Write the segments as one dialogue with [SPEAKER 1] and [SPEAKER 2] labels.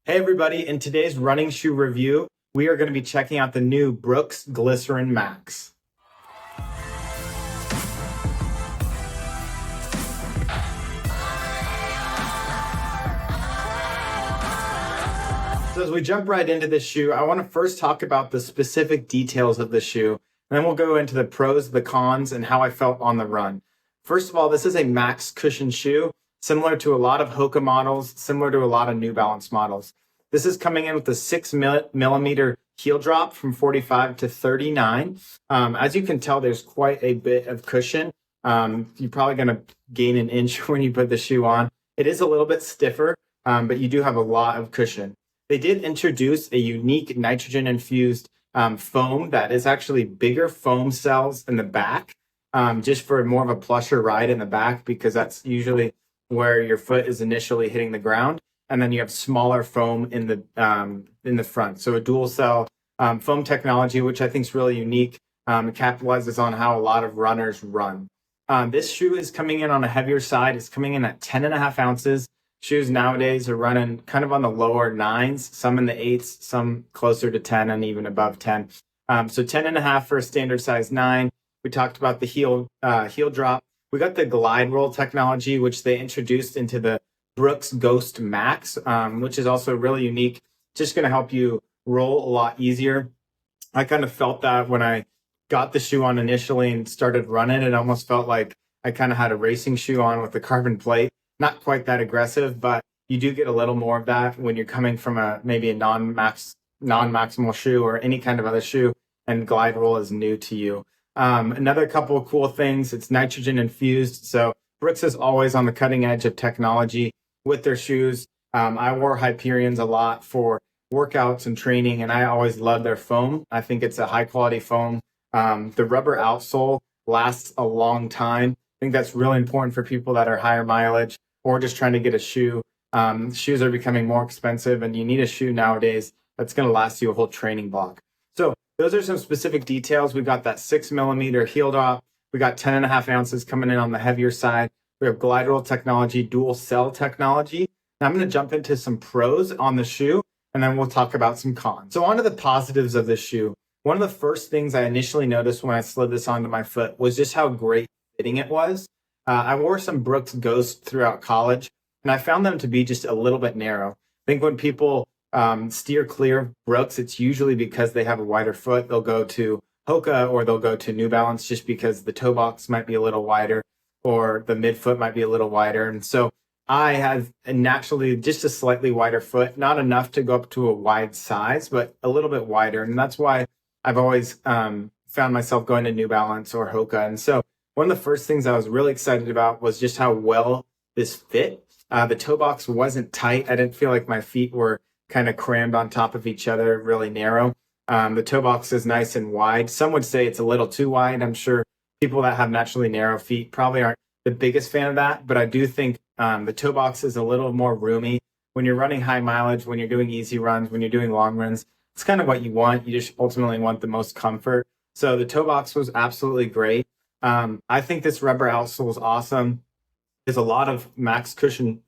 [SPEAKER 1] Hey everybody, in today's running shoe review, we are going to be checking out the new Brooks Glycerin Max. So as we jump right into this shoe, I want to first talk about the specific details of the shoe, and then we'll go into the pros, the cons, and how I felt on the run. First of all, this is a max cushion shoe, similar to a lot of Hoka models, similar to a lot of New Balance models. This is coming in with a 6 millimeter heel drop from 45 to 39. As you can tell, there's quite a bit of cushion. You're probably going to gain an inch when you put the shoe on. It is a little bit stiffer, but you do have a lot of cushion. They did introduce a unique nitrogen-infused foam that is actually bigger foam cells in the back, just for more of a plusher ride in the back, because that's usually where your foot is initially hitting the ground. And then you have smaller foam in the front. So a dual cell foam technology, which I think is really unique. It capitalizes on how a lot of runners run. This shoe is coming in on a heavier side. It's coming in at 10.5 ounces. Shoes nowadays are running kind of on the lower 9s, some in the 8s, some closer to 10 and even above 10. So 10.5 for a standard size 9. We talked about the heel drop. We got the glide roll technology, which they introduced into the Brooks Ghost Max, which is also really unique. Just going to help you roll a lot easier. I kind of felt that when I got the shoe on initially and started running, it almost felt like I kind of had a racing shoe on with the carbon plate. Not quite that aggressive, but you do get a little more of that when you're coming from maybe a non-maximal shoe or any kind of other shoe, and glide roll is new to you. Another couple of cool things, it's nitrogen infused. So Brooks is always on the cutting edge of technology with their shoes. I wore Hyperions a lot for workouts and training, and I always loved their foam. I think it's a high quality foam. The rubber outsole lasts a long time. I think that's really important for people that are higher mileage or just trying to get a shoe. Shoes are becoming more expensive, and you need a shoe nowadays that's going to last you a whole training block. So those are some specific details. We got that 6 millimeter heel drop. We got 10.5 ounces coming in on the heavier side. We have glide roll technology, dual cell technology. Now I'm going to jump into some pros on the shoe, and then we'll talk about some cons. So on to the positives of this shoe. One of the first things I initially noticed when I slid this onto my foot was just how great fitting it was. I wore some Brooks Ghost throughout college, and I found them to be just a little bit narrow. I think when people steer clear of Brooks, it's usually because they have a wider foot. They'll go to Hoka or they'll go to New Balance just because the toe box might be a little wider or the midfoot might be a little wider. And so I have naturally just a slightly wider foot, not enough to go up to a wide size, but a little bit wider. And that's why I've always found myself going to New Balance or Hoka. And so one of the first things I was really excited about was just how well this fit. The toe box wasn't tight. I didn't feel like my feet were kind of crammed on top of each other, really narrow. The toe box is nice and wide. Some would say it's a little too wide. I'm sure people that have naturally narrow feet probably aren't the biggest fan of that, but I do think the toe box is a little more roomy. When you're running high mileage, when you're doing easy runs, when you're doing long runs, it's kind of what you want. You just ultimately want the most comfort. So the toe box was absolutely great. I think this rubber outsole is awesome. There's a lot of max cushion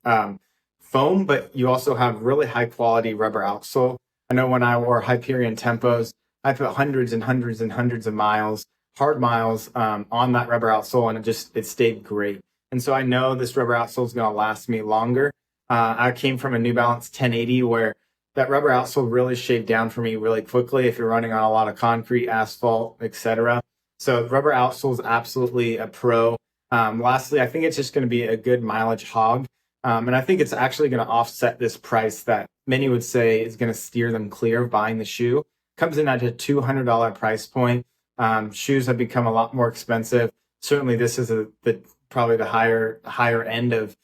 [SPEAKER 1] foam, but you also have really high quality rubber outsole. I know when I wore Hyperion Tempos, I put hundreds and hundreds and hundreds of miles, hard miles, on that rubber outsole, and it stayed great. And so I know this rubber outsole is going to last me longer. I came from a New Balance 1080 where that rubber outsole really shaved down for me really quickly if you're running on a lot of concrete, asphalt, etc. So rubber outsole is absolutely a pro. Lastly, I think it's just going to be a good mileage hog. And I think it's actually going to offset this price that many would say is going to steer them clear of buying the shoe. Comes in at a $200 price point. Shoes have become a lot more expensive. Certainly this is probably the higher end of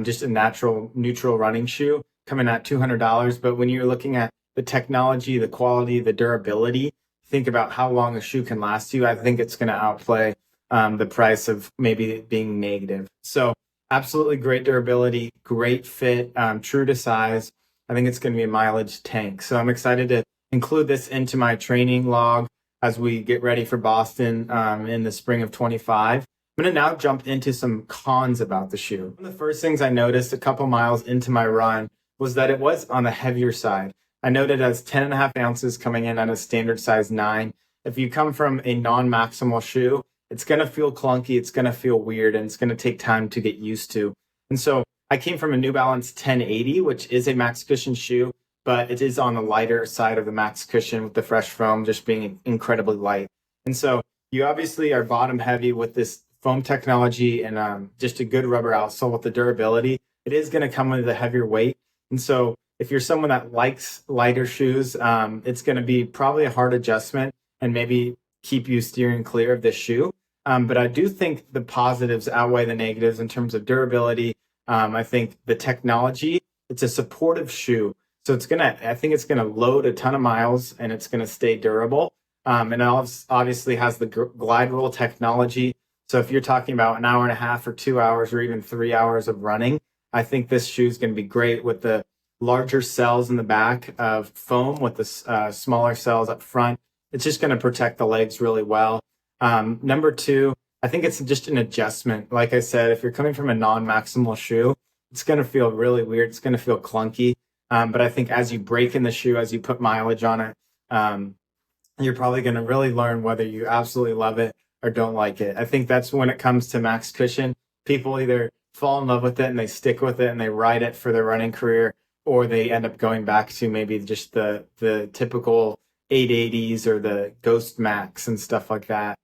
[SPEAKER 1] just a neutral running shoe, coming at $200. But when you're looking at the technology, the quality, the durability, think about how long a shoe can last you. I think it's going to outplay the price of maybe it being negative. So absolutely great durability, great fit, true to size. I think it's going to be a mileage tank. So I'm excited to include this into my training log as we get ready for Boston in the spring of 25. I'm going to now jump into some cons about the shoe. One of the first things I noticed a couple miles into my run was that it was on the heavier side. I noted as 10.5 ounces coming in at a standard size 9. If you come from a non-maximal shoe, it's going to feel clunky, it's going to feel weird, and it's going to take time to get used to. And so I came from a New Balance 1080, which is a max cushion shoe, but it is on the lighter side of the max cushion with the fresh foam just being incredibly light. And so you obviously are bottom heavy with this foam technology and just a good rubber outsole with the durability. It is going to come with a heavier weight. And so if you're someone that likes lighter shoes, it's going to be probably a hard adjustment and maybe keep you steering clear of this shoe. But I do think the positives outweigh the negatives in terms of durability. I think the technology, it's a supportive shoe. So I think it's gonna load a ton of miles and it's gonna stay durable. And it obviously has the glide roll technology. So if you're talking about an hour and a half or 2 hours or even 3 hours of running, I think this shoe is gonna be great with the larger cells in the back of foam with the smaller cells up front. It's just gonna protect the legs really well. Number two, I think it's just an adjustment. Like I said, if you're coming from a non-maximal shoe, it's gonna feel really weird. It's gonna feel clunky. But I think as you break in the shoe, as you put mileage on it, you're probably going to really learn whether you absolutely love it or don't like it. I think that's when it comes to max cushion. People either fall in love with it and they stick with it and they ride it for their running career, or they end up going back to maybe just the typical 880s or the Ghost Max and stuff like that.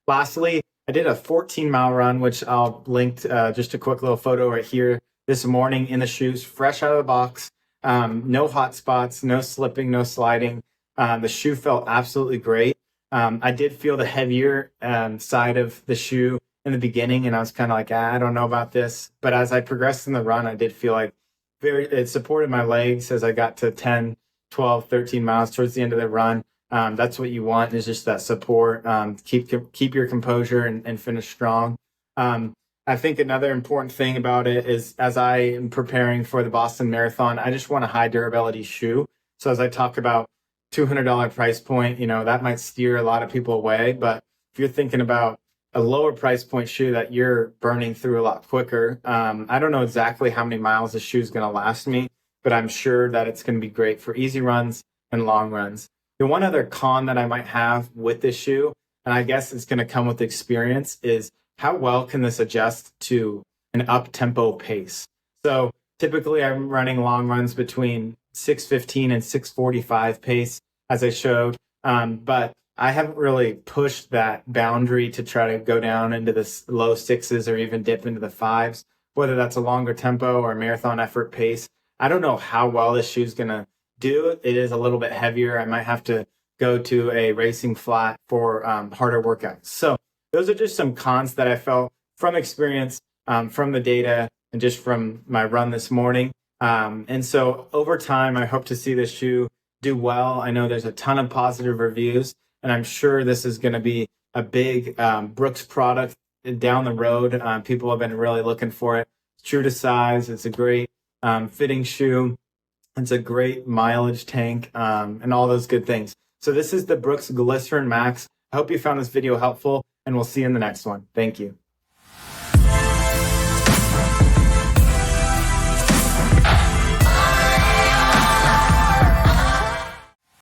[SPEAKER 1] Lastly, I did a 14-mile run, which I'll link just a quick little photo right here this morning in the shoes, fresh out of the box. No hot spots, no slipping, no sliding. The shoe felt absolutely great. I did feel the heavier side of the shoe in the beginning, and I was kind of like, I don't know about this. But as I progressed in the run, I did feel like it supported my legs as I got to 10, 12, 13 miles towards the end of the run. That's what you want, is just that support. Keep your composure and finish strong. I think another important thing about it is, as I am preparing for the Boston Marathon, I just want a high durability shoe. So as I talk about $200 price point, that might steer a lot of people away. But if you're thinking about a lower price point shoe that you're burning through a lot quicker, I don't know exactly how many miles the shoe is going to last me, but I'm sure that it's going to be great for easy runs and long runs. The one other con that I might have with this shoe, and I guess it's going to come with experience, is how well can this adjust to an up-tempo pace? So typically I'm running long runs between 6:15 and 6:45 pace, as I showed. But I haven't really pushed that boundary to try to go down into the low sixes or even dip into the fives, whether that's a longer tempo or marathon effort pace. I don't know how well this shoe is going to do. It is a little bit heavier. I might have to go to a racing flat for harder workouts. So those are just some cons that I felt from experience, from the data, and just from my run this morning. And so over time, I hope to see this shoe do well. I know there's a ton of positive reviews, and I'm sure this is going to be a big Brooks product down the road. People have been really looking for it. It's true to size. It's a great fitting shoe. It's a great mileage tank, and all those good things. So this is the Brooks Glycerin Max. I hope you found this video helpful, and we'll see you in the next one. Thank you.